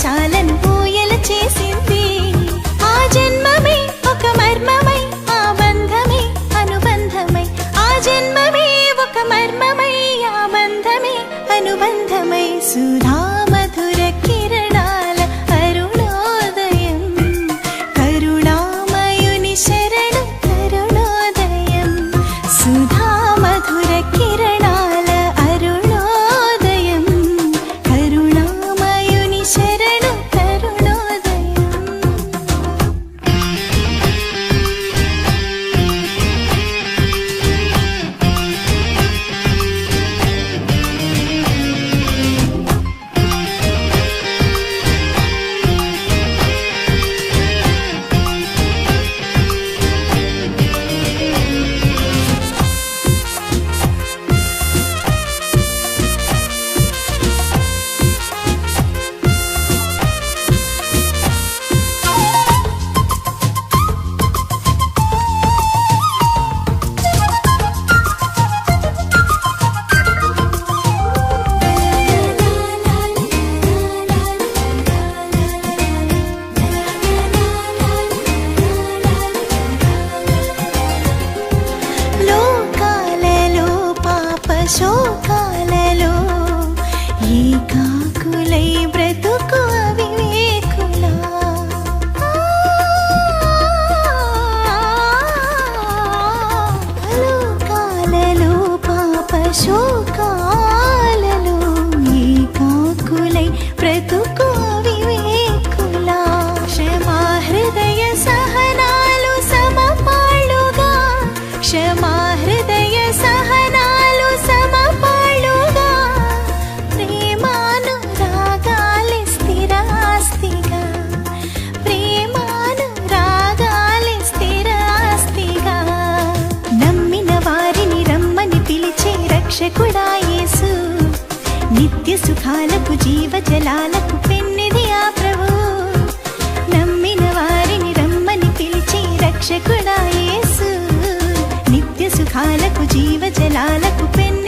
దేశాలను ఊయల చేసింది. ఆ జన్మమే ఒక మర్మమై, ఆ బంధమే అనుబంధమై. ఆ జన్మమే ఒక మర్మమై, ఆ బంధమే అనుబంధమై. సుధా మధుర కిరణాల అరుణోదయం, కరుణామయుని శరణు కరుణోదయం. సుధా మధుర కిరణాల అరుణోదయం, కరుణామయుని శరణు కరుణోదయం. శోకాలలో ఏకాకులై బ్రతుకు అవివేకులా. లోకాలలో పాప శోకాలలో ఏకాకులై బ్రతుకు అవివేకులా. క్షమా హృదయ సహనాలు సమపాళ్ళుగా, క్షమా హృదయ సహనాలు సమపాళ్ళుగా. ప్రేమానురాగాలి స్థిరాస్తిగా, ప్రేమానురాగాలి స్థిరాస్తిగా. నమ్మిన వారిని రమ్మని పిలిచే రక్షకుడా యేసు. నిత్య సుఖాలకు జీవజలాలకు పెన్నిది ఆ ప్రభువు. నమ్మిన వారిని రమ్మని పిలిచే రక్షకుడా యేసు. నిత్య సుఖాలకు జీవజలాలకు పెన్నిది